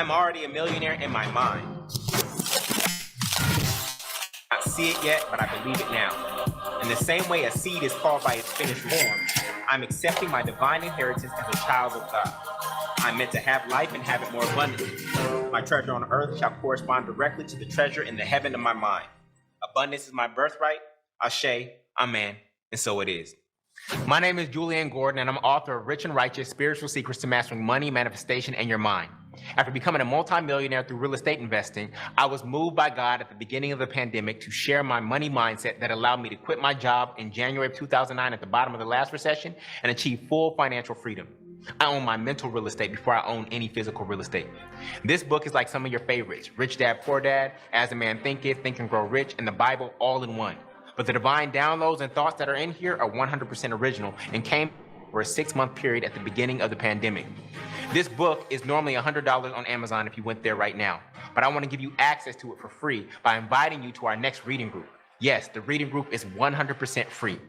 I'm already a millionaire in my mind. I don't see it yet, but I believe it now. In the same way a seed is called by its finished form, I'm accepting my divine inheritance as a child of God. I'm meant to have life and have it more abundantly. My treasure on earth shall correspond directly to the treasure in the heaven of my mind. Abundance is my birthright. Ashe, amen, and so it is. My name is Julian Gordon, and I'm author of Rich and Righteous: Spiritual Secrets to Mastering Money, Manifestation, and Your Mind. After becoming a multimillionaire through real estate investing, I was moved by God at the beginning of the pandemic to share my money mindset that allowed me to quit my job in January of 2009 at the bottom of the last recession and achieve full financial freedom. I own my mental real estate before I own any physical real estate. This book is like some of your favorites: Rich Dad, Poor Dad, As a Man Thinketh, Think and Grow Rich, and the Bible all in one. But the divine downloads and thoughts that are in here are 100% original and came for a 6-month period at the beginning of the pandemic. This book is normally $100 on Amazon if you went there right now, but I want to give you access to it for free by inviting you to our next reading group. Yes, the reading group is 100% free.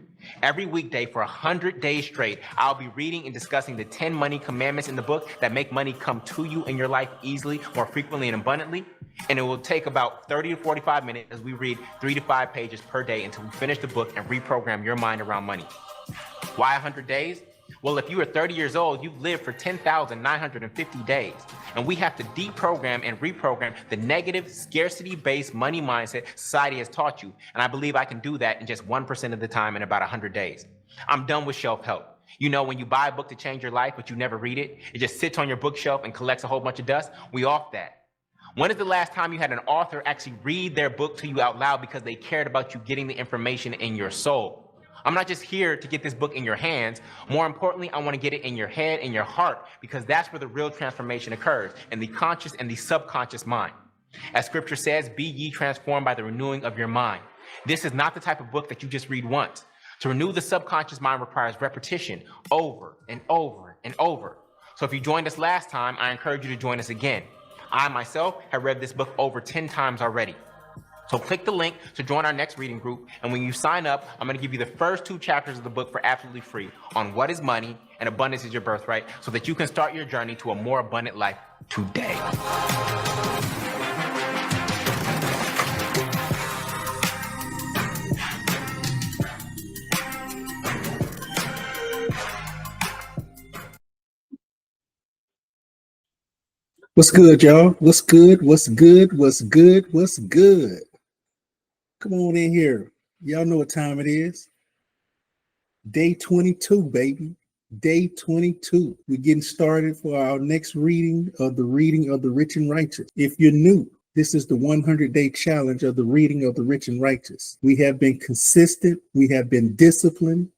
Every weekday for 100 days straight, I'll be reading and discussing the 10 money commandments in the book that make money come to you in your life easily, more frequently, and abundantly. And it will take about 30 to 45 minutes as we read 3 to 5 pages per day until we finish the book and reprogram your mind around money. Why 100 days? Well, if you are 30 years old, you've lived for 10,950 days. And we have to deprogram and reprogram the negative, scarcity-based money mindset society has taught you. And I believe I can do that in just 1% of the time in about 100 days. I'm done with shelf help. You know, when you buy a book to change your life, but you never read it, it just sits on your bookshelf and collects a whole bunch of dust. We off that. When is the last time you had an author actually read their book to you out loud because they cared about you getting the information in your soul? I'm not just here to get this book in your hands. More importantly, I want to get it in your head and your heart, because that's where the real transformation occurs, in the conscious and the subconscious mind. As scripture says, be ye transformed by the renewing of your mind. This is not the type of book that you just read once. To renew the subconscious mind requires repetition over and over and over. So if you joined us last time, I encourage you to join us again. I myself have read this book over 10 times already. So click the link to join our next reading group, and when you sign up, I'm going to give you the first 2 chapters of the book for absolutely free on what is money and abundance is your birthright, so that you can start your journey to a more abundant life today. What's good, y'all? What's good? What's good? What's good? What's good? Come on in here. Y'all know what time it is. Day 22, baby. Day 22. We're getting started for our next reading of the Rich and Righteous. If you're new, this is the 100-day challenge of the reading of the Rich and Righteous. We have been consistent. We have been disciplined.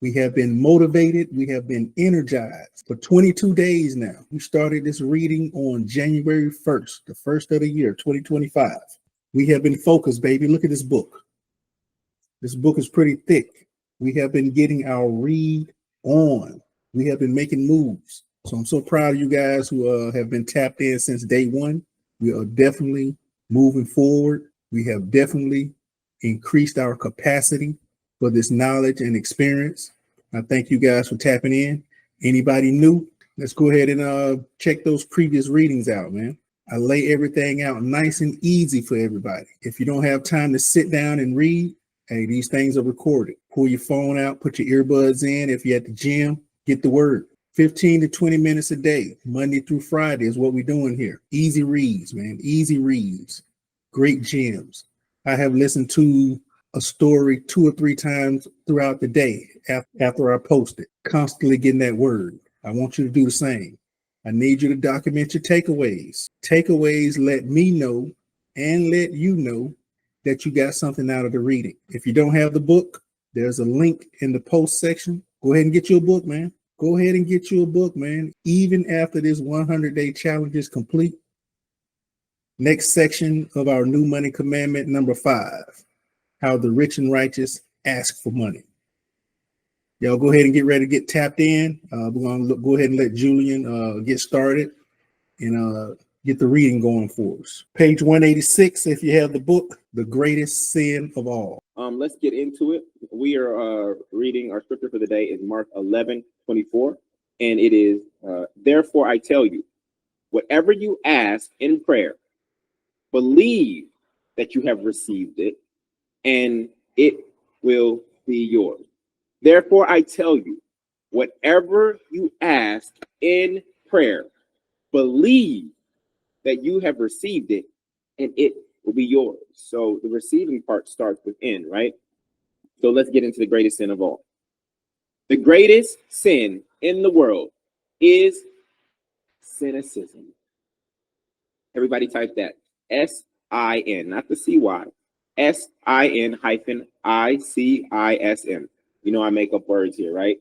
We have been motivated. We have been energized for 22 days now. We started this reading on January 1st, the first of the year, 2025. We have been focused, baby. Look at this book. This book is pretty thick. We have been getting our read on. We have been making moves. So I'm so proud of you guys who have been tapped in since day one. We are definitely moving forward. We have definitely increased our capacity for this knowledge and experience. I thank you guys for tapping in. Anybody new? Let's go ahead and check those previous readings out, man. I lay everything out nice and easy for everybody. If you don't have time to sit down and read, hey, these things are recorded. Pull your phone out, put your earbuds in. If you're at the gym, get the word. 15 to 20 minutes a day, Monday through Friday is what we're doing here. Easy reads, man. Easy reads. Great gems. I have listened to a story 2 or 3 times throughout the day after I post it, constantly getting that word. I want you to do the same. I need you to document your takeaways. Takeaways let me know and let you know that you got something out of the reading. If you don't have the book, there's a link in the post section. Go ahead and get you a book, man. Go ahead and get you a book, man. Even after this 100-day challenge is complete. Next section of our new money commandment, number 5. How the rich and righteous ask for money. Y'all go ahead and get ready to get tapped in. We're going to go ahead and let Julian get started and get the reading going for us. Page 186, if you have the book, The Greatest Sin of All. Let's get into it. We are reading, our scripture for the day is Mark 11:24, and it is, therefore I tell you, whatever you ask in prayer, believe that you have received it, and it will be yours. Therefore, I tell you, whatever you ask in prayer, believe that you have received it, and it will be yours. So the receiving part starts within, right? So let's get into the greatest sin of all. The greatest sin in the world is cynicism. Everybody type that. S-I-N, not the C-Y. S-I-N hyphen I-C-I-S-M. You know I make up words here, right?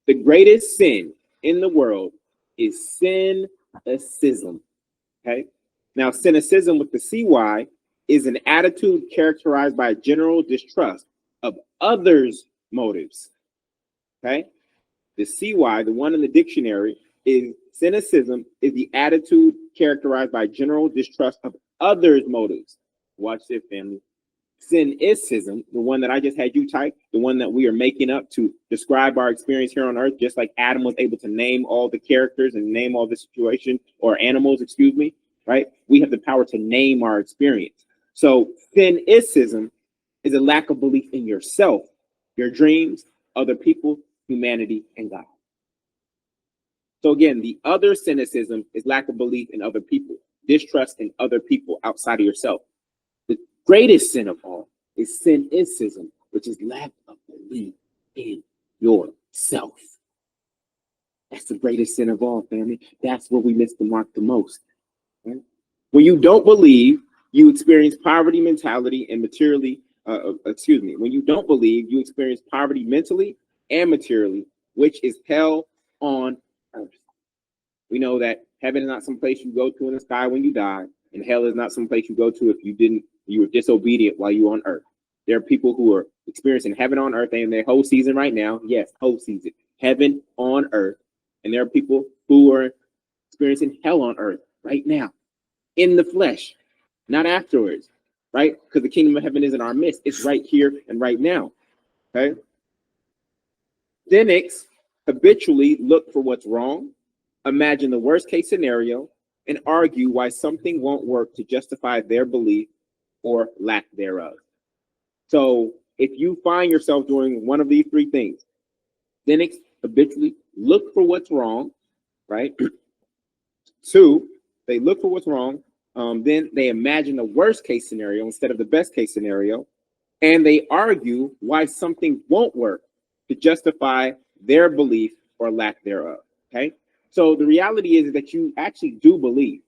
The greatest sin in the world is cynicism. Okay? Now, cynicism with the CY is an attitude characterized by a general distrust of others' motives. Okay? The CY, the one in the dictionary, is cynicism is the attitude characterized by general distrust of others' motives. Watch this, family. Cynicism, the one that I just had you type, the one that we are making up to describe our experience here on earth, just like Adam was able to name all the characters and name all the situation or animals, excuse me, right? We have the power to name our experience. So cynicism is a lack of belief in yourself, your dreams, other people, humanity, and God. So again, the other cynicism is lack of belief in other people, distrust in other people outside of yourself. The greatest sin of all is cynicism, which is lack of belief in yourself. That's the greatest sin of all, family. That's where we miss the mark the most. Right? When you don't believe, you experience poverty mentality and materially, when you don't believe, you experience poverty mentally and materially, which is hell on earth. We know that heaven is not some place you go to in the sky when you die, and hell is not some place you go to if you were disobedient while you were on earth. There are people who are experiencing heaven on earth in their whole season right now. Yes, whole season, heaven on earth. And there are people who are experiencing hell on earth right now in the flesh, not afterwards, right? Because the kingdom of heaven isn't our midst. It's right here and right now, okay? Cynics habitually look for what's wrong, imagine the worst case scenario, and argue why something won't work to justify their belief or lack thereof. So if you find yourself doing one of these three things, cynics habitually look for what's wrong, right? Two, they look for what's wrong. Then they imagine the worst case scenario instead of the best case scenario. And they argue why something won't work to justify their belief or lack thereof. Okay. So the reality is that you actually do believe.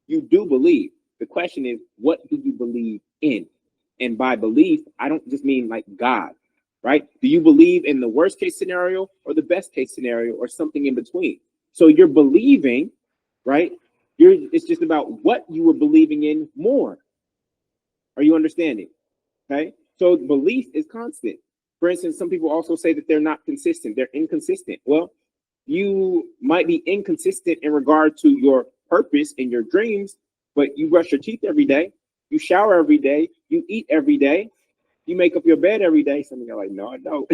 You do believe. The question is, what do you believe in? And by belief, I don't just mean like God, right? Do you believe in the worst case scenario or the best case scenario or something in between? So you're believing, right? It's just about what you were believing in more. Are you understanding? Okay. So belief is constant. For instance, some people also say that they're not consistent. They're inconsistent. Well, you might be inconsistent in regard to your purpose and your dreams, but you brush your teeth every day. You shower every day. You eat every day. You make up your bed every day. Some of you are like, no, I don't.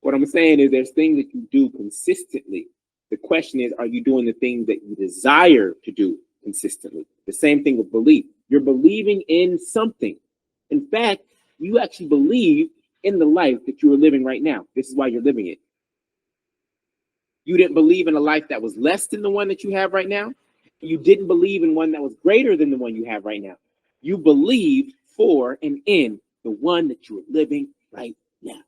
What I'm saying is there's things that you do consistently. The question is, are you doing the things that you desire to do consistently? The same thing with belief. You're believing in something. In fact, you actually believe in the life that you are living right now. This is why you're living it. You didn't believe in a life that was less than the one that you have right now. You didn't believe in one that was greater than the one you have right now. You believed for and in the one that you are living right now.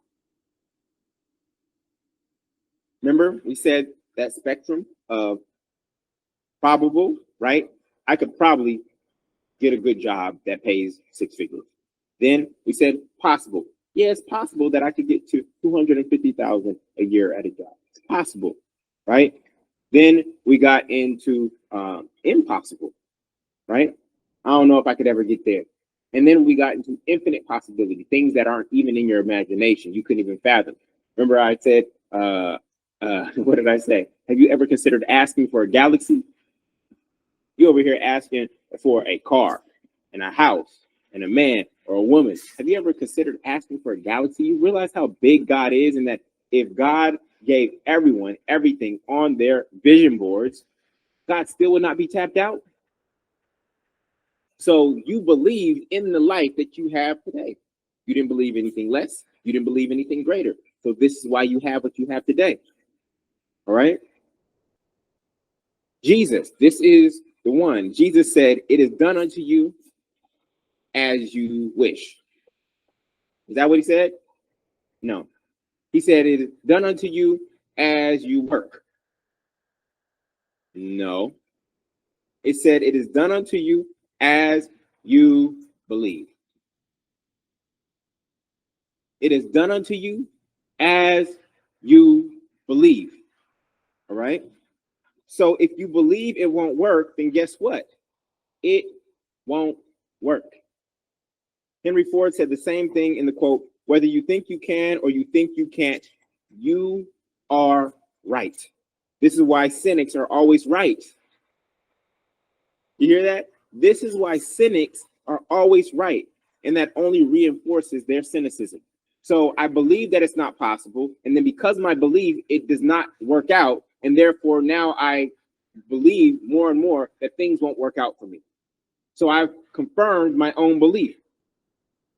Remember, we said that spectrum of probable, right? I could probably get a good job that pays 6 figures. Then we said possible. Yeah, it's possible that I could get to 250,000 a year at a job. It's possible, right? Then we got into impossible, right? I don't know if I could ever get there. And then we got into infinite possibility, things that aren't even in your imagination. You couldn't even fathom. Remember I said, what did I say? Have you ever considered asking for a galaxy? You over here asking for a car and a house and a man or a woman. Have you ever considered asking for a galaxy? You realize how big God is, and that if God gave everyone everything on their vision boards, God still would not be tapped out. So you believed in the life that you have today. You didn't believe anything less. You didn't believe anything greater. So this is why you have what you have today. All right. Jesus, this is the one. Jesus said, "It is done unto you as you wish." Is that what he said? No. He said, "It is done unto you as you work." No. It said, "It is done unto you as you believe." It is done unto you as you believe. All right. So if you believe it won't work, then guess what? It won't work. Henry Ford said the same thing in the quote, "Whether you think you can or you think you can't, you are right." This is why cynics are always right. You hear that? This is why cynics are always right, and that only reinforces their cynicism. So I believe that it's not possible, and then because my belief, it does not work out, and therefore now I believe more and more that things won't work out for me. So I've confirmed my own belief.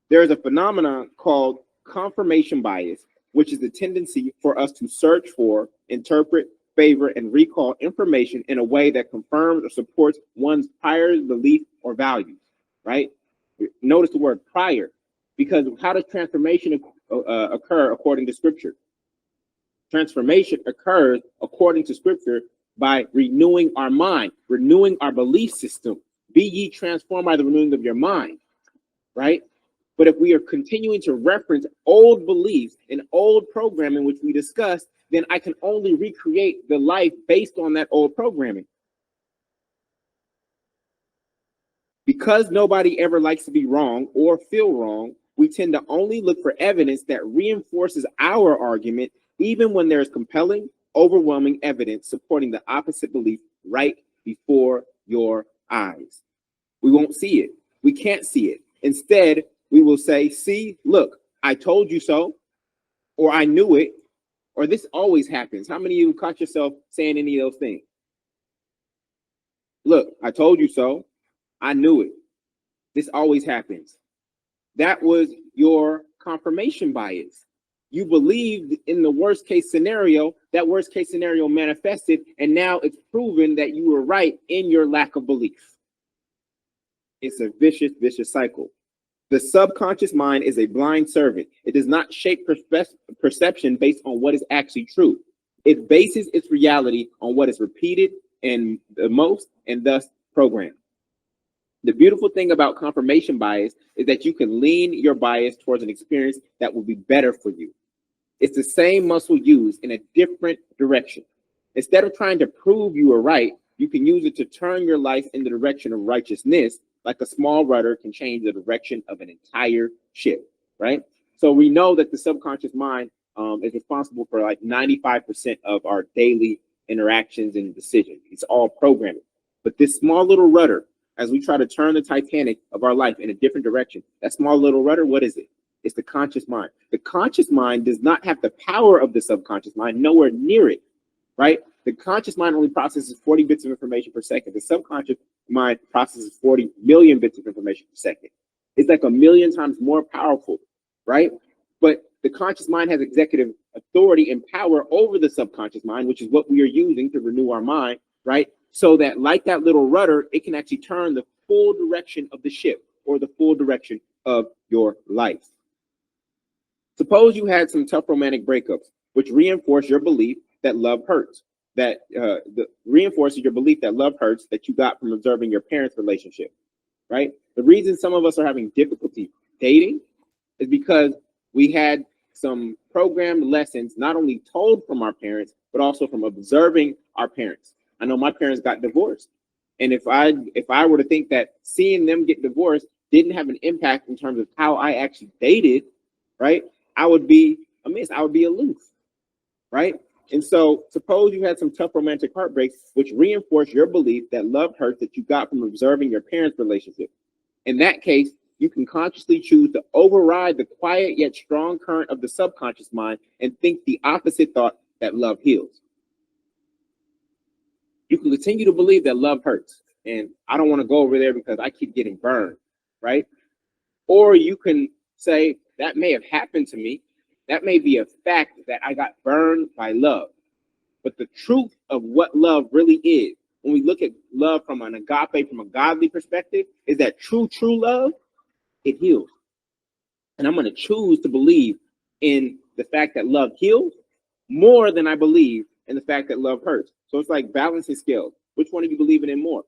There is a phenomenon called confirmation bias, which is the tendency for us to search for, interpret, favor, and recall information in a way that confirms or supports one's prior belief or values, right? Notice the word prior, because how does transformation occur according to Scripture? Transformation occurs according to Scripture by renewing our mind, renewing our belief system. Be ye transformed by the renewing of your mind, right? But if we are continuing to reference old beliefs and old programming, which we discussed, then I can only recreate the life based on that old programming. Because nobody ever likes to be wrong or feel wrong, we tend to only look for evidence that reinforces our argument, even when there is compelling, overwhelming evidence supporting the opposite belief right before your eyes. We won't see it. We can't see it. Instead, we will say, "See, look, I told you so," or "I knew it," or "This always happens." How many of you caught yourself saying any of those things? "Look, I told you so. I knew it. This always happens." That was your confirmation bias. You believed in the worst case scenario. That worst case scenario manifested, and now it's proven that you were right in your lack of belief. It's a vicious cycle. The subconscious mind is a blind servant. It does not shape perception based on what is actually true. It bases its reality on what is repeated and the most, and thus programmed. The beautiful thing about confirmation bias is that you can lean your bias towards an experience that will be better for you. It's the same muscle used in a different direction. Instead of trying to prove you are right, you can use it to turn your life in the direction of righteousness, like a small rudder can change the direction of an entire ship, right? So we know that the subconscious mind is responsible for like 95% of our daily interactions and decisions. It's all programming. But this small little rudder, as we try to turn the Titanic of our life in a different direction, that small little rudder, what is it? It's the conscious mind. The conscious mind does not have the power of the subconscious mind, nowhere near it, right? The conscious mind only processes 40 bits of information per second. The subconscious mind processes 40 million bits of information per second. It's like a million times more powerful, right? But the conscious mind has executive authority and power over the subconscious mind, which is what we are using to renew our mind, right? So that, like that little rudder, it can actually turn the full direction of the ship or the full direction of your life. Suppose you had some tough romantic breakups, which reinforce your belief that love hurts. That reinforces your belief that love hurts that you got from observing your parents' relationship, right? The reason some of us are having difficulty dating is because we had some programmed lessons, not only told from our parents, but also from observing our parents. I know my parents got divorced. And if I were to think that seeing them get divorced didn't have an impact in terms of how I actually dated, right? I would be amiss. I would be aloof, right? And so suppose you had some tough romantic heartbreaks, which reinforce your belief that love hurts that you got from observing your parents' relationship. In that case, you can consciously choose to override the quiet yet strong current of the subconscious mind and think the opposite thought that love heals. You can continue to believe that love hurts. And I don't want to go over there because I keep getting burned, right? Or you can say that may have happened to me. That may be a fact that I got burned by love. But the truth of what love really is, when we look at love from an agape, from a godly perspective, is that true love, it heals. And I'm going to choose to believe in the fact that love heals more than I believe in the fact that love hurts. So it's like balancing scales. Which one are you believing in more?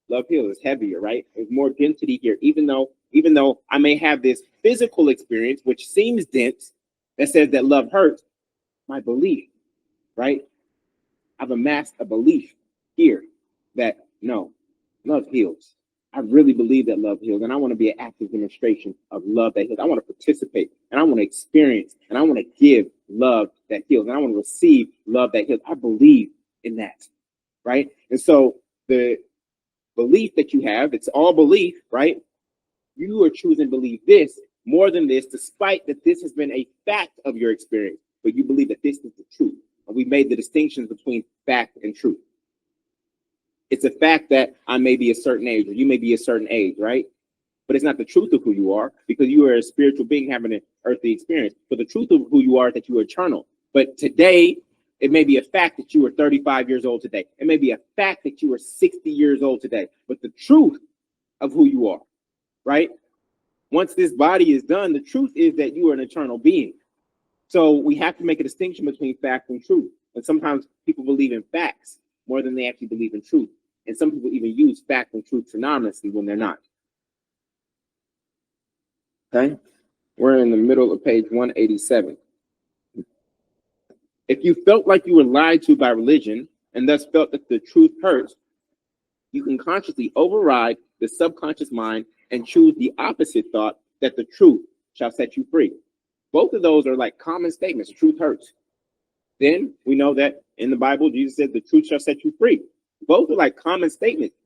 Love heals is heavier, right? There's more density here. Even though I may have this physical experience, which seems dense, that says that love hurts, my belief, right? I've amassed a belief here that no, love heals. I really believe that love heals, and I want to be an active demonstration of love that heals. I want to participate, and I want to experience, and I want to give love that heals, and I want to receive love that heals. I believe in that, right? And so the belief that you have, it's all belief, right? You are choosing to believe this more than this, despite that this has been a fact of your experience, but you believe that this is the truth. And we made the distinctions between fact and truth. It's a fact that I may be a certain age or you may be a certain age, right? But it's not the truth of who you are, because you are a spiritual being having an earthly experience. But the truth of who you are is that you are eternal. But today, it may be a fact that you are 35 years old today. It may be a fact that you are 60 years old today. But the truth of who you are, right? Once this body is done, the truth is that you are an eternal being. So we have to make a distinction between fact and truth. And sometimes people believe in facts more than they actually believe in truth. And some people even use fact and truth synonymously when they're not. Okay? We're in the middle of page 187. If you felt like you were lied to by religion and thus felt that the truth hurts, you can consciously override the subconscious mind and choose the opposite thought, that the truth shall set you free. Both of those are like common statements. The truth hurts. Then we know that in the Bible, Jesus said the truth shall set you free. Both are like common statements.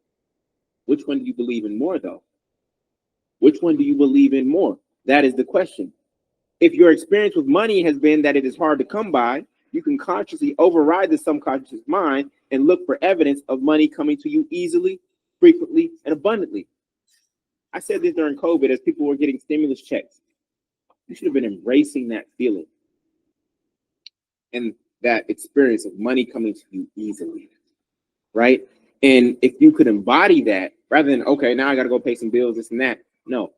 Which one do you believe in more, though? Which one do you believe in more? That is the question. If your experience with money has been that it is hard to come by, you can consciously override the subconscious mind and look for evidence of money coming to you easily, frequently, and abundantly. I said this during COVID as people were getting stimulus checks. You should have been embracing that feeling and that experience of money coming to you easily, right? And if you could embody that rather than, okay, now I got to go pay some bills, this and that. No,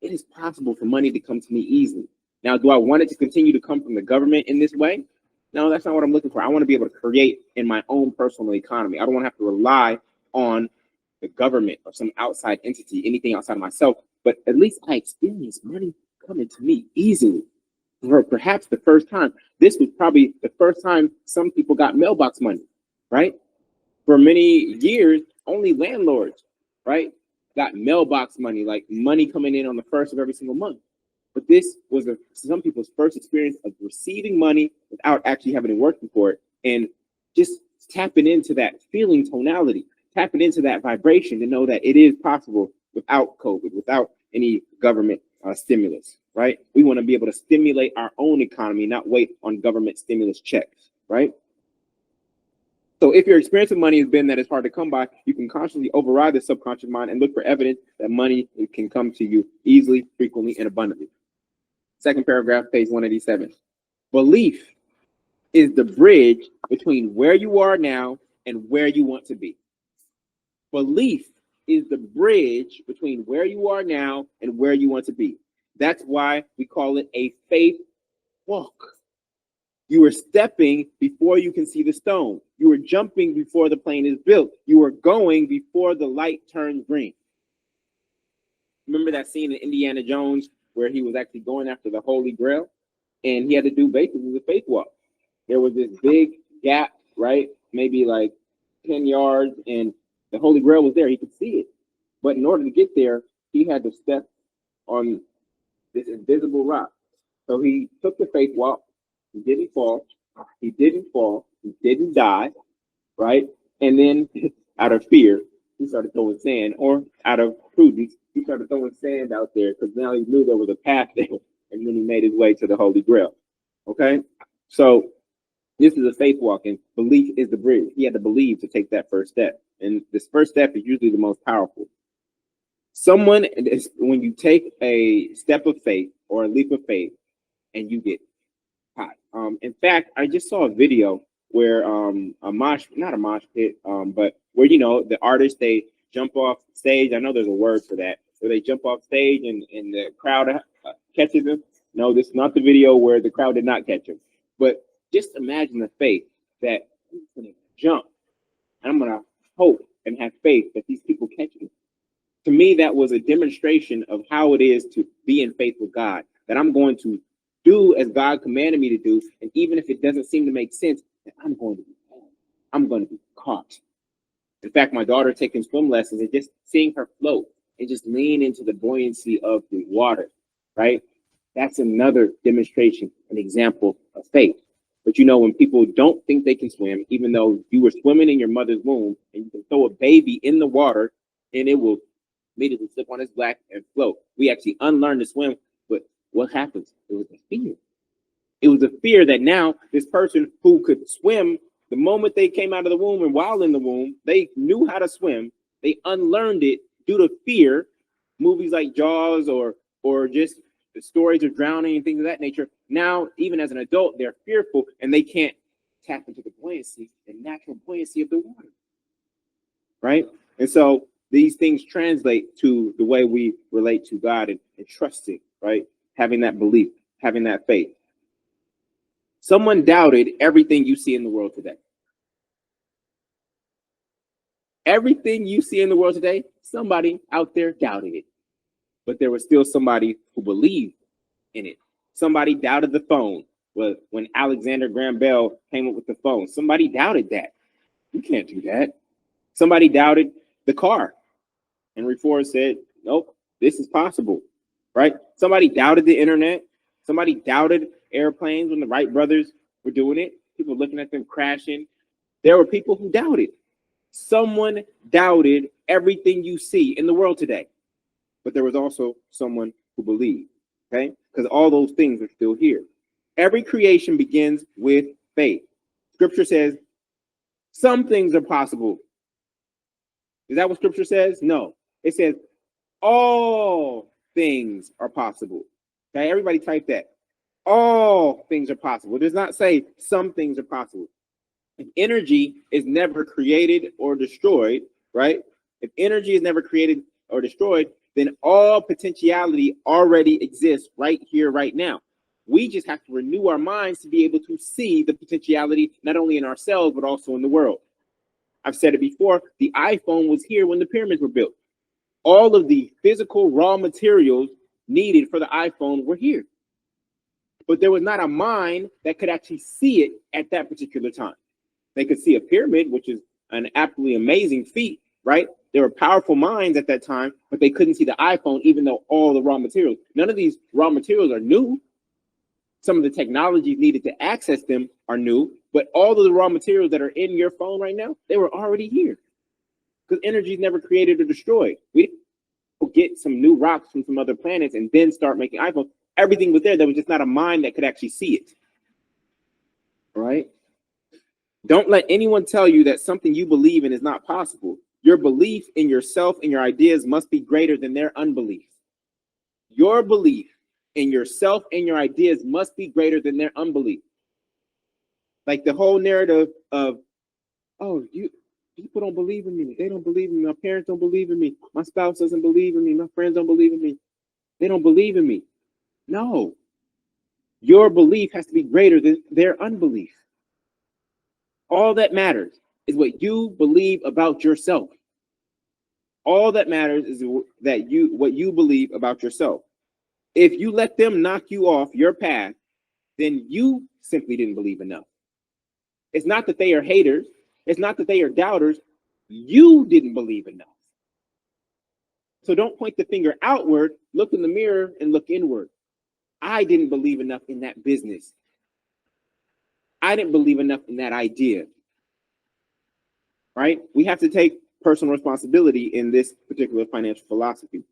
it is possible for money to come to me easily. Now, do I want it to continue to come from the government in this way? No, that's not what I'm looking for. I want to be able to create in my own personal economy. I don't want to have to rely on the government or some outside entity, anything outside of myself, but at least I experience money coming to me easily. For perhaps the first time. This was probably the first time some people got mailbox money, right? For many years, only landlords, right, got mailbox money, like money coming in on the first of every single month. But this was some people's first experience of receiving money without actually having to work for it, and just tapping into that feeling tonality, tapping into that vibration to know that it is possible without COVID, without any government stimulus, right? We want to be able to stimulate our own economy, not wait on government stimulus checks, right? So if your experience of money has been that it's hard to come by, you can consciously override the subconscious mind and look for evidence that money can come to you easily, frequently, and abundantly. Second paragraph, page 187. Belief is the bridge between where you are now and where you want to be. Belief is the bridge between where you are now and where you want to be. That's why we call it a faith walk. You are stepping before you can see the stone. You are jumping before the plane is built. You are going before the light turns green. Remember that scene in Indiana Jones where he was actually going after the Holy Grail? And he had to do basically the faith walk. There was this big gap, right? Maybe like 10 yards, and the Holy Grail was there. He could see it. But in order to get there, he had to step on this invisible rock. So he took the faith walk. He didn't fall. He didn't fall. He didn't die, right? And then out of fear, he started throwing sand, or out of prudence, he started throwing sand out there because now he knew there was a path there. And then he made his way to the Holy Grail. Okay? So This is a faith walk, and belief is the bridge. He had to believe to take that first step. And this first step is usually the most powerful. When you take a step of faith or a leap of faith and you get hot. In fact, I just saw a video where not a mosh pit, but where, the artists, they jump off stage. I know there's a word for that. Where they jump off stage and the crowd catches them. No, this is not the video where the crowd did not catch him. But just imagine the faith that I'm going to jump and I'm going to hope and have faith that these people catch me. To me, that was a demonstration of how it is to be in faith with God, that I'm going to do as God commanded me to do. And even if it doesn't seem to make sense, that I'm going to be caught. In fact, my daughter taking swim lessons and just seeing her float and just lean into the buoyancy of the water, right? That's another demonstration, an example of faith. But when people don't think they can swim, even though you were swimming in your mother's womb, and you can throw a baby in the water and it will immediately slip on its back and float. We actually unlearned to swim, but what happens? It was a fear. It was a fear that now this person who could swim, the moment they came out of the womb and while in the womb, they knew how to swim. They unlearned it due to fear. Movies like Jaws or just the stories of drowning and things of that nature. Now, even as an adult, they're fearful and they can't tap into the buoyancy, the natural buoyancy of the water. Right? And so these things translate to the way we relate to God and trusting, right? Having that belief, having that faith. Someone doubted everything you see in the world today. Everything you see in the world today, somebody out there doubted it. But there was still somebody who believed in it. Somebody doubted the phone. Well, when Alexander Graham Bell came up with the phone, somebody doubted that. You can't do that. Somebody doubted the car. Henry Ford said, nope, this is possible, right? Somebody doubted the internet. Somebody doubted airplanes when the Wright brothers were doing it. People looking at them crashing. There were people who doubted. Someone doubted everything you see in the world today. But there was also someone who believed, okay? Because all those things are still here. Every creation begins with faith. Scripture says some things are possible. Is that what Scripture says? No. It says all things are possible. Okay, everybody type that. All things are possible. It does not say some things are possible. If energy is never created or destroyed, right? If energy is never created or destroyed, then all potentiality already exists right here, right now. We just have to renew our minds to be able to see the potentiality, not only in ourselves, but also in the world. I've said it before, the iPhone was here when the pyramids were built. All of the physical raw materials needed for the iPhone were here. But there was not a mind that could actually see it at that particular time. They could see a pyramid, which is an absolutely amazing feat, right? There were powerful minds at that time, but they couldn't see the iPhone, even though all the raw materials, none of these raw materials are new. Some of the technologies needed to access them are new, but all of the raw materials that are in your phone right now, they were already here. Because energy is never created or destroyed. We didn't get some new rocks from some other planets and then start making iPhones. Everything was there. There was just not a mind that could actually see it. All right? Don't let anyone tell you that something you believe in is not possible. Your belief in yourself and your ideas must be greater than their unbelief. Your belief in yourself and your ideas must be greater than their unbelief. Like the whole narrative of, oh, people don't believe in me. They don't believe in me. My parents don't believe in me. My spouse doesn't believe in me. My friends don't believe in me. They don't believe in me. No. Your belief has to be greater than their unbelief. All that matters is what you believe about yourself. All that matters is what you believe about yourself. If you let them knock you off your path, then you simply didn't believe enough. It's not that they are haters. It's not that they are doubters. You didn't believe enough. So don't point the finger outward, look in the mirror and look inward. I didn't believe enough in that business. I didn't believe enough in that idea. Right? We have to take personal responsibility in this particular financial philosophy.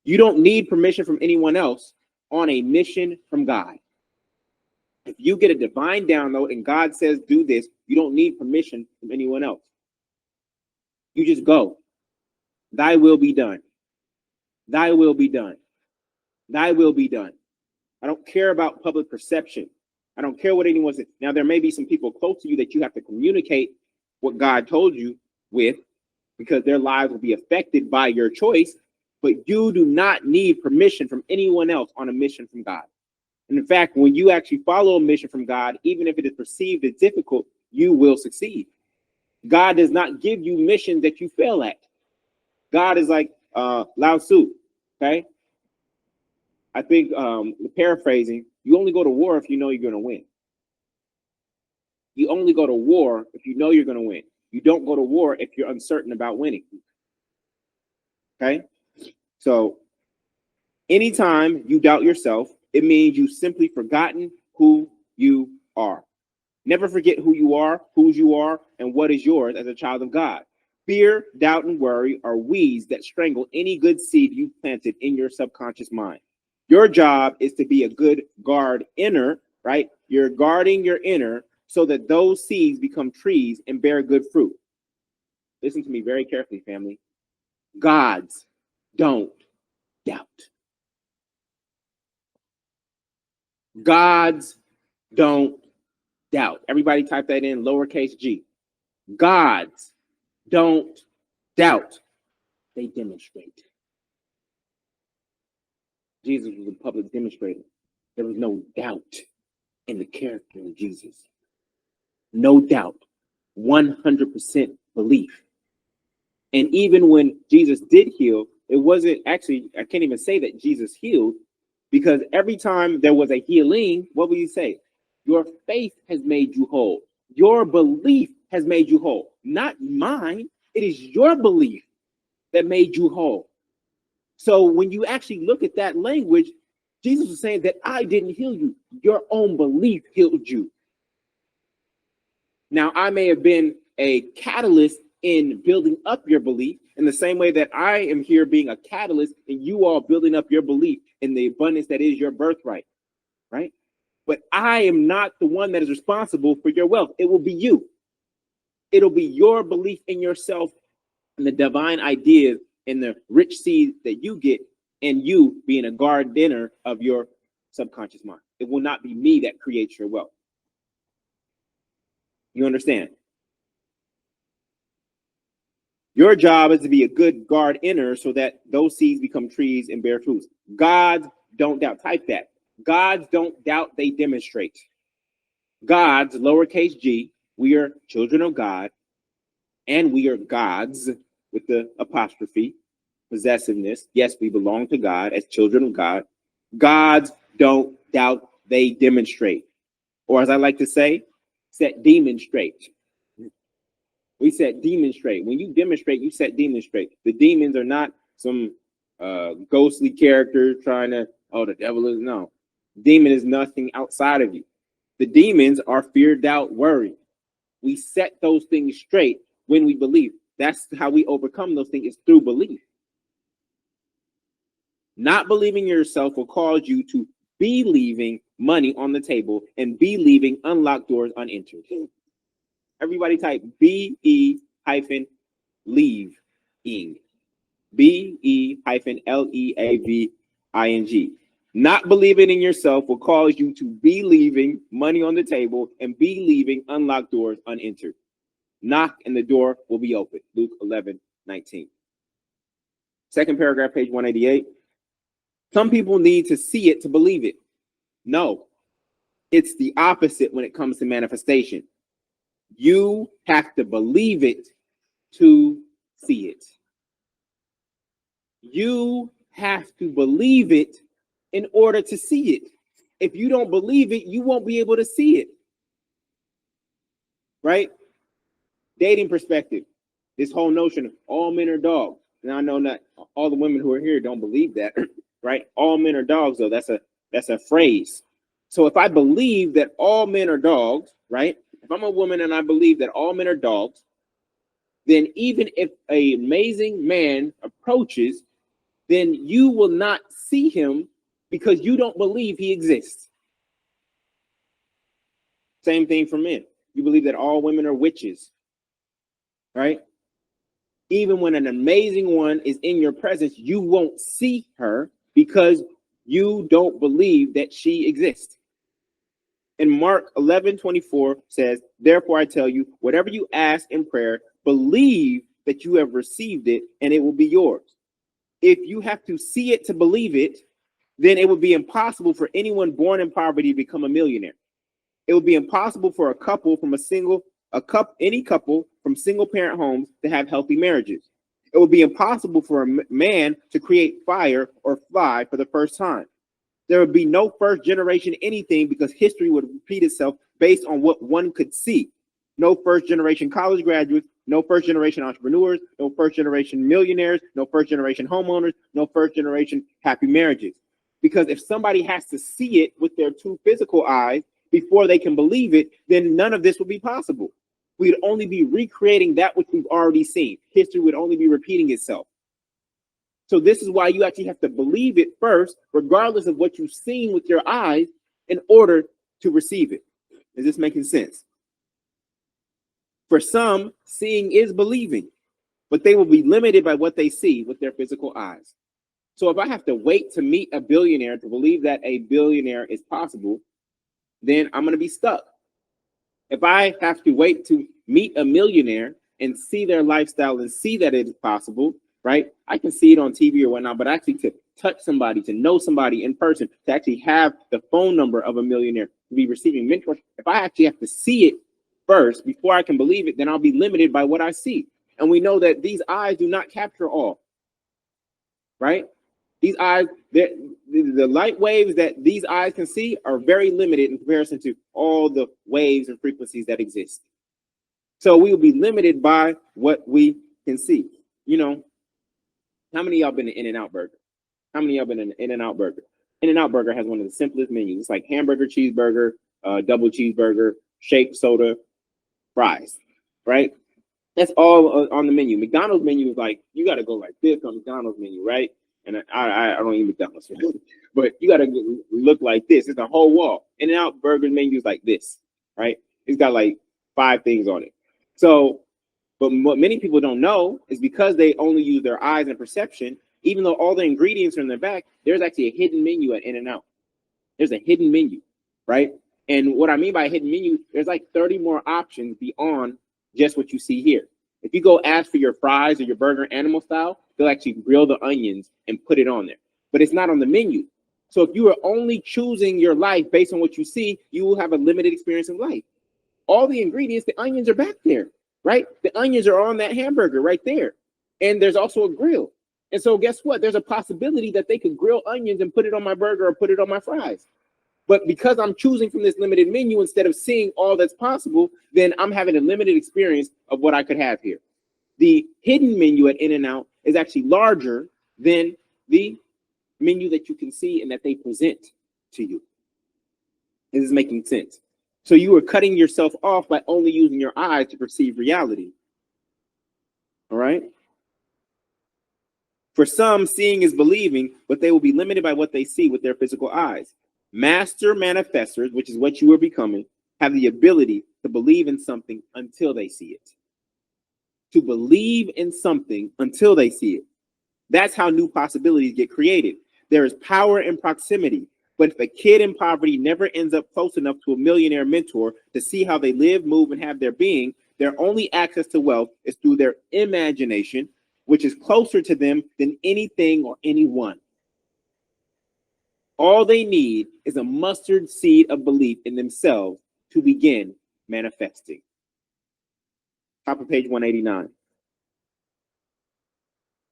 You don't need permission from anyone else on a mission from God. If you get a divine download and God says do this, you don't need permission from anyone else. You just go. Thy will be done. Thy will be done. Thy will be done. I don't care about public perception. I don't care what anyone says. Now, there may be some people close to you that you have to communicate what God told you with, because their lives will be affected by your choice, but you do not need permission from anyone else on a mission from God. And in fact, when you actually follow a mission from God, even if it is perceived as difficult, you will succeed. God does not give you missions that you fail at. God is like Lao Tzu, okay? I think paraphrasing, you only go to war if you know you're going to win. You only go to war if you know you're going to win. You don't go to war if you're uncertain about winning. Okay? So anytime you doubt yourself, it means you've simply forgotten who you are. Never forget who you are, whose you are, and what is yours as a child of God. Fear, doubt, and worry are weeds that strangle any good seed you planted in your subconscious mind. Your job is to be a good guard inner, right? You're guarding your inner so that those seeds become trees and bear good fruit. Listen to me very carefully, family. Gods don't doubt. Gods don't doubt. Everybody type that in lowercase g. Gods don't doubt. They demonstrate. Jesus was a public demonstrator. There was no doubt in the character of Jesus. No doubt. 100% belief. And even when Jesus did heal, it wasn't actually, I can't even say that Jesus healed, because every time there was a healing, what would he say? Your faith has made you whole. Your belief has made you whole. Not mine. It is your belief that made you whole. So when you actually look at that language, Jesus was saying that I didn't heal you. Your own belief healed you. Now, I may have been a catalyst in building up your belief in the same way that I am here being a catalyst and you all building up your belief in the abundance that is your birthright, right? But I am not the one that is responsible for your wealth. It will be you. It'll be your belief in yourself and the divine ideas and the rich seed that you get, and you being a gardener of your subconscious mind. It will not be me that creates your wealth. You understand? Your job is to be a good guard inner so that those seeds become trees and bear fruits. Gods don't doubt. Type that. Gods don't doubt, they demonstrate. Gods, lowercase g, we are children of God, and we are gods with the apostrophe, possessiveness. Yes, we belong to God as children of God. Gods don't doubt, they demonstrate. Or as I like to say, set demons straight. We set demons straight. When you demonstrate, you set demons straight. The demons are not some ghostly character trying to, oh, the devil is, no. Demon is nothing outside of you. The demons are fear, doubt, worry. We set those things straight when we believe. That's how we overcome those things, is through belief. Not believing yourself will cause you to be leaving money on the table and be leaving unlocked doors unentered. Everybody type BE-leaving. BE-leaving. Not believing in yourself will cause you to be leaving money on the table and be leaving unlocked doors unentered. Knock and the door will be open. Luke 11:19. Second paragraph, page 188. Some people need to see it to believe it. No, it's the opposite when it comes to manifestation. You have to believe it to see it. You have to believe it in order to see it. If you don't believe it, you won't be able to see it. Right? Dating perspective. This whole notion of all men are dogs. And I know that all the women who are here don't believe that, right? All men are dogs, though. That's a phrase. So if I believe that all men are dogs, right? If I'm a woman and I believe that all men are dogs, then even if an amazing man approaches, then you will not see him because you don't believe he exists. Same thing for men. You believe that all women are witches, right? Even when an amazing one is in your presence, you won't see her because you don't believe that she exists. And Mark 11:24 says, therefore I tell you, whatever you ask in prayer, believe that you have received it and it will be yours. If you have to see it to believe it, then it would be impossible for anyone born in poverty to become a millionaire. It would be impossible for any couple from single parent homes to have healthy marriages. It would be impossible for a man to create fire or fly for the first time. There would be no first generation anything because history would repeat itself based on what one could see. No first generation college graduates, no first generation entrepreneurs, no first generation millionaires, no first generation homeowners, no first generation happy marriages. Because if somebody has to see it with their two physical eyes before they can believe it, then none of this would be possible. We'd only be recreating that which we've already seen. History would only be repeating itself. So this is why you actually have to believe it first, regardless of what you've seen with your eyes, in order to receive it. Is this making sense? For some, seeing is believing, but they will be limited by what they see with their physical eyes. So if I have to wait to meet a billionaire to believe that a billionaire is possible, then I'm going to be stuck. If I have to wait to meet a millionaire and see their lifestyle and see that it's possible, right? I can see it on TV or whatnot, but actually to touch somebody, to know somebody in person, to actually have the phone number of a millionaire, to be receiving mentorship, if I actually have to see it first before I can believe it, then I'll be limited by what I see. And we know that these eyes do not capture all, right? These eyes, the light waves that these eyes can see are very limited in comparison to all the waves and frequencies that exist. So we will be limited by what we can see. You know, how many of y'all been to In-N-Out Burger? How many of y'all been in In-N-Out Burger? In-N-Out Burger has one of the simplest menus. It's like hamburger, cheeseburger, double cheeseburger, shake, soda, fries, right? That's all on the menu. McDonald's menu is like, you got to go like this on McDonald's menu, right? And I don't eat McDonald's, but you got to look like this. It's a whole wall. In-N-Out Burger menu is like this, right? It's got like 5 things on it. So, but what many people don't know is because they only use their eyes and perception, even though all the ingredients are in the back, there's actually a hidden menu at In-N-Out. There's a hidden menu, right? And what I mean by a hidden menu, there's like 30 more options beyond just what you see here. If you go ask for your fries or your burger animal style, they'll actually grill the onions and put it on there. But it's not on the menu. So if you are only choosing your life based on what you see, you will have a limited experience of life. All the ingredients, the onions are back there, right? The onions are on that hamburger right there. And there's also a grill. And so guess what? There's a possibility that they could grill onions and put it on my burger or put it on my fries. But because I'm choosing from this limited menu instead of seeing all that's possible, then I'm having a limited experience of what I could have here. The hidden menu at In-N-Out is actually larger than the menu that you can see and that they present to you. This is making sense. So you are cutting yourself off by only using your eyes to perceive reality. All right? For some, seeing is believing, but they will be limited by what they see with their physical eyes. Master manifestors, which is what you are becoming, have the ability to believe in something until they see it. To believe in something until they see it. That's how new possibilities get created. There is power in proximity. But if a kid in poverty never ends up close enough to a millionaire mentor to see how they live, move, and have their being, their only access to wealth is through their imagination, which is closer to them than anything or anyone. All they need is a mustard seed of belief in themselves to begin manifesting. Top of page 189.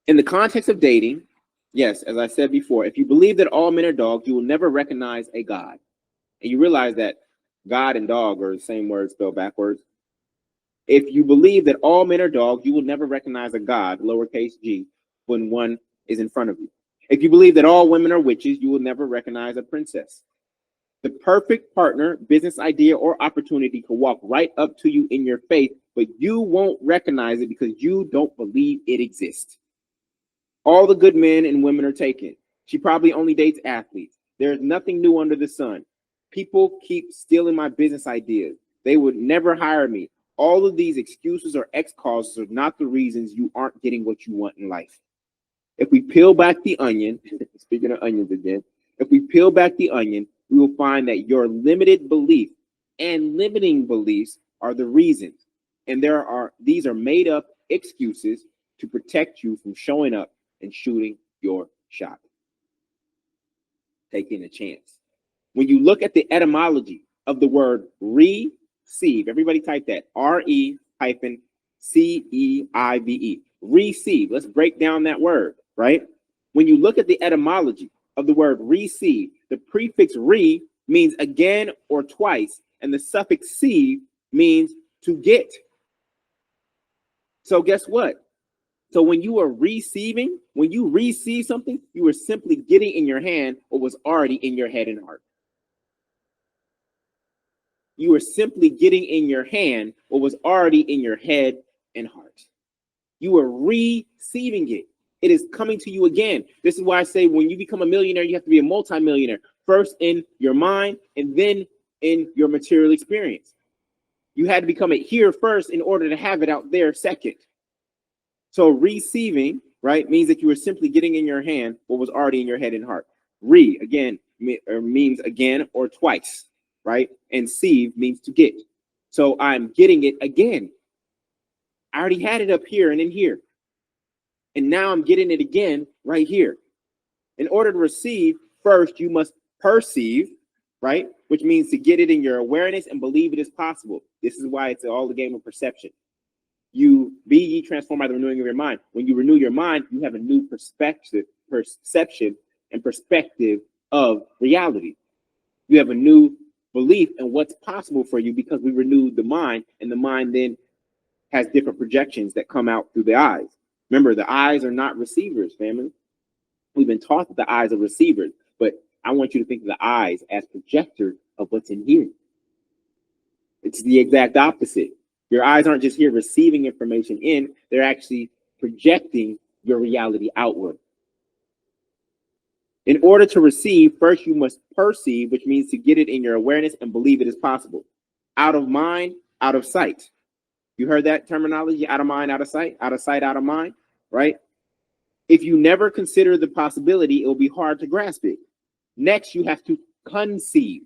In the context of dating, yes, as I said before, if you believe that all men are dogs, you will never recognize a God. And you realize that God and dog are the same word spelled backwards. If you believe that all men are dogs, you will never recognize a God, lowercase g, when one is in front of you. If you believe that all women are witches, you will never recognize a princess. The perfect partner, business idea, or opportunity could walk right up to you in your face, but you won't recognize it because you don't believe it exists. All the good men and women are taken. She probably only dates athletes. There is nothing new under the sun. People keep stealing my business ideas. They would never hire me. All of these excuses or causes are not the reasons you aren't getting what you want in life. If we peel back the onion, speaking of onions again, if we peel back the onion, we will find that your limited belief and limiting beliefs are the reasons. And these are made up excuses to protect you from showing up and shooting your shot, taking a chance. When you look at the etymology of the word receive, everybody type that, RE-CEIVE, receive. Let's break down that word, right? When you look at the etymology of the word receive, the prefix re means again or twice, and the suffix see means to get. So guess what? So when you are receiving, when you receive something, you are simply getting in your hand what was already in your head and heart. You are simply getting in your hand what was already in your head and heart. You are receiving it. It is coming to you again. This is why I say when you become a millionaire, you have to be a multimillionaire. First in your mind and then in your material experience. You had to become it here first in order to have it out there second. So receiving, right, means that you are simply getting in your hand what was already in your head and heart. Again, means again or twice, right? And sieve means to get. So I'm getting it again. I already had it up here and in here. And now I'm getting it again right here. In order to receive, first you must perceive, right? Which means to get it in your awareness and believe it is possible. This is why it's all the game of perception. You be ye transformed by the renewing of your mind. When you renew your mind, you have a new perception and perspective of reality. You have a new belief in what's possible for you because we renewed the mind, and the mind then has different projections that come out through the eyes. Remember, the eyes are not receivers, family. We've been taught that the eyes are receivers, but I want you to think of the eyes as projectors of what's in here. It's the exact opposite. Your eyes aren't just here receiving information in, they're actually projecting your reality outward. In order to receive, first you must perceive, which means to get it in your awareness and believe it is possible. Out of mind, out of sight. You heard that terminology, out of mind, out of sight, out of mind, right? If you never consider the possibility, it will be hard to grasp it. Next, you have to conceive.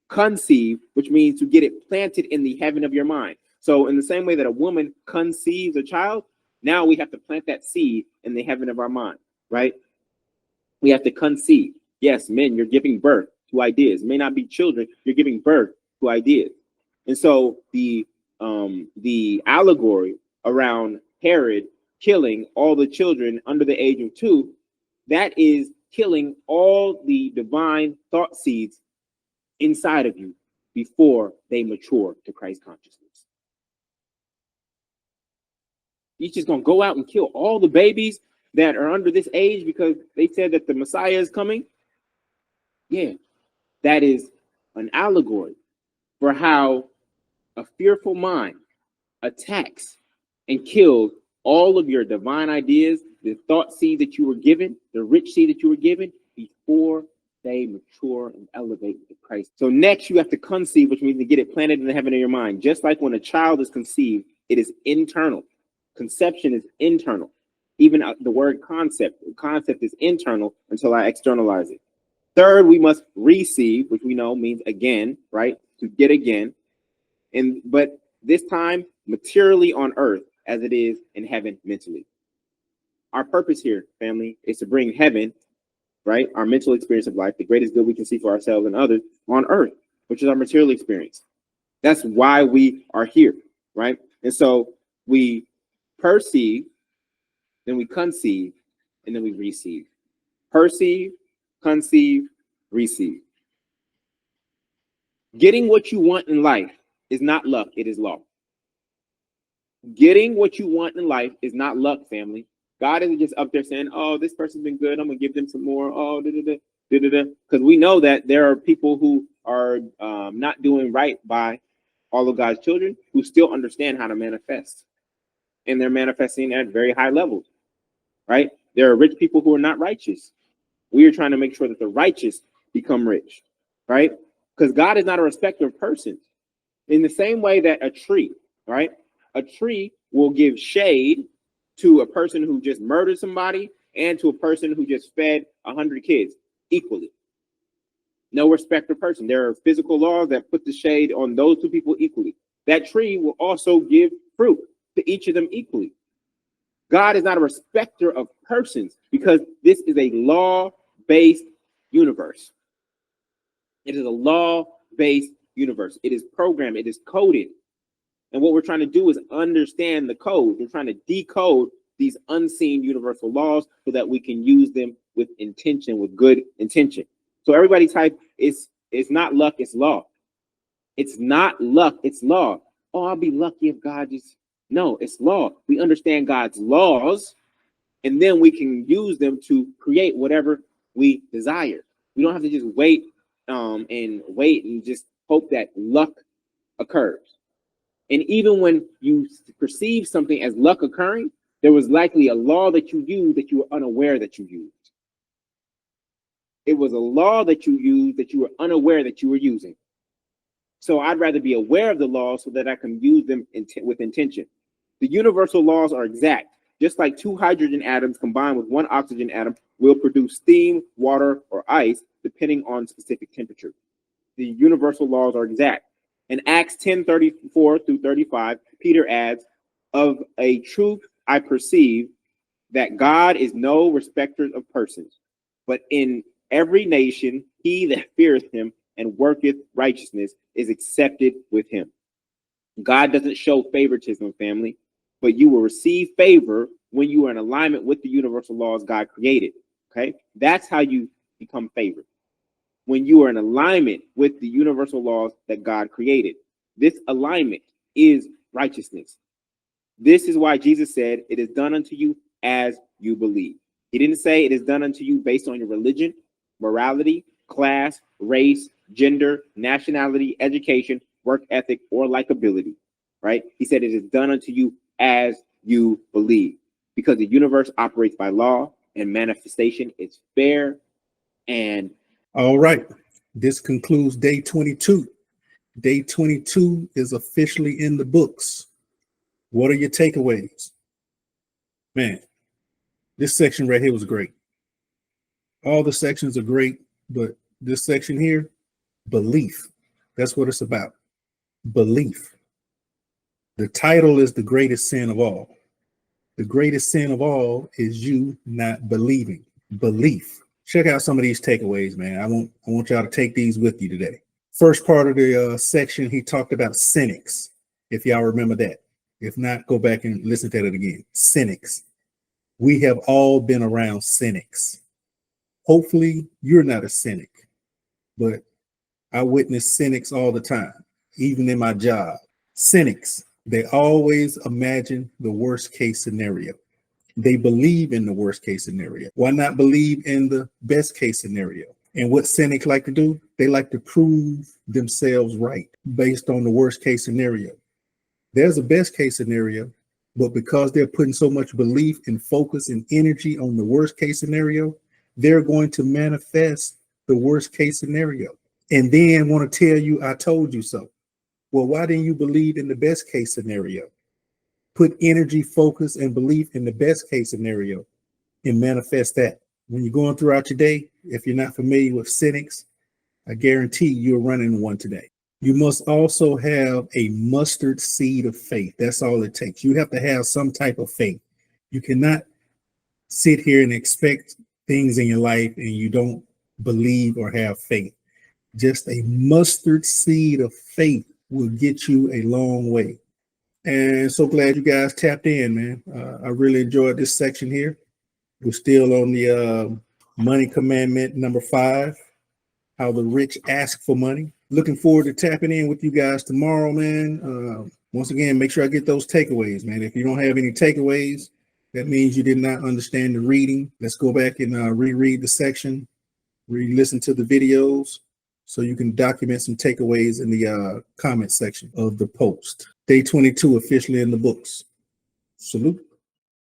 Conceive, which means to get it planted in the heaven of your mind. So in the same way that a woman conceives a child, now we have to plant that seed in the heaven of our mind, right? We have to conceive. Yes, men, you're giving birth to ideas. It may not be children, you're giving birth to ideas. And so the allegory around Herod killing all the children under the age of 2, that is killing all the divine thought seeds inside of you before they mature to Christ consciousness. He's just going to go out and kill all the babies that are under this age because they said that the Messiah is coming. Yeah, that is an allegory for how a fearful mind attacks and kills all of your divine ideas, the thought seed that you were given, the rich seed that you were given before they mature and elevate to Christ. So next you have to conceive, which means to get it planted in the heaven of your mind. Just like when a child is conceived, it is internal. Conception is internal. Even the word concept is internal until I externalize it. Third, we must receive, which we know means again, right? To get again. But this time materially on earth as it is in heaven mentally. Our purpose here, family, is to bring heaven, right? Our mental experience of life, the greatest good we can see for ourselves and others on earth, which is our material experience. That's why we are here, right? And so we perceive, then we conceive, and then we receive. Perceive, conceive, receive. Getting what you want in life is not luck, it is law. Getting what you want in life is not luck, family. God isn't just up there saying, oh, this person's been good, I'm going to give them some more. Oh, because we know that there are people who are not doing right by all of God's children who still understand how to manifest. And they're manifesting at very high levels, right? There are rich people who are not righteous. We are trying to make sure that the righteous become rich, right? because God is not a respecter of persons. In the same way that a tree, right? A tree will give shade to a person who just murdered somebody and to a person who just fed 100 kids equally. No respect of person. There are physical laws that put the shade on those two people equally. That tree will also give fruit to each of them equally. God is not a respecter of persons because this is a law-based universe. It is a law-based universe. It is programmed. It is coded. And what we're trying to do is understand the code. We're trying to decode these unseen universal laws so that we can use them with intention, with good intention. So everybody type, it's not luck, it's law. It's not luck, it's law. Oh, I'll be lucky if God just... No, it's law. We understand God's laws, and then we can use them to create whatever we desire. We don't have to just wait and just hope that luck occurs. And even when you perceive something as luck occurring, there was likely a law that you used that you were unaware that you used. It was a law that you used that you were unaware that you were using. So I'd rather be aware of the laws so that I can use them with intention. The universal laws are exact. Just like two hydrogen atoms combined with one oxygen atom will produce steam, water, or ice, depending on specific temperature. The universal laws are exact. In Acts 10:34 through 35, Peter adds, "Of a truth I perceive that God is no respecter of persons, but in every nation he that feareth him and worketh righteousness is accepted with him." God doesn't show favoritism, family, but you will receive favor when you are in alignment with the universal laws God created. Okay, that's how you become favored. When you are in alignment with the universal laws that God created. This alignment is righteousness. This is why Jesus said, "It is done unto you as you believe." He didn't say it is done unto you based on your religion, morality, class, race, gender, nationality, education, work ethic, or likability, right? He said it is done unto you as you believe, because the universe operates by law and manifestation is fair. And all right, this concludes day 22. Day 22 is officially in the books. What are your takeaways? Man, this section right here was great. All the sections are great, but this section here, belief. That's what it's about. Belief. The title is The Greatest Sin of All. The greatest sin of all is you not believing. Belief. Check out some of these takeaways, man. I want y'all to take these with you today. First part of the section, he talked about cynics, if y'all remember that. If not, go back and listen to it again. Cynics. We have all been around cynics. Hopefully, you're not a cynic, but I witness cynics all the time, even in my job. Cynics, they always imagine the worst case scenario. They believe in the worst case scenario. Why not believe in the best case scenario? And what cynics like to do, they like to prove themselves right based on the worst case scenario. There's a best case scenario, but because they're putting so much belief and focus and energy on the worst case scenario, they're going to manifest the worst case scenario and then want to tell you, "I told you so." Well, why didn't you believe in the best case scenario? Put energy, focus, and belief in the best case scenario and manifest that. When you're going throughout your day, if you're not familiar with cynics, I guarantee you're running one today. You must also have a mustard seed of faith. That's all it takes. You have to have some type of faith. You cannot sit here and expect things in your life and you don't believe or have faith. Just a mustard seed of faith will get you a long way. And so glad you guys tapped in, man. I really enjoyed this section here. We're still on the money commandment number 5, how the rich ask for money. Looking forward to tapping in with you guys tomorrow, man. Once again, make sure I get those takeaways, man. If you don't have any takeaways, that means you did not understand the reading. Let's go back and reread the section, re-listen to the videos, so you can document some takeaways in the comment section of the post. Day 22 officially in the books. Salute.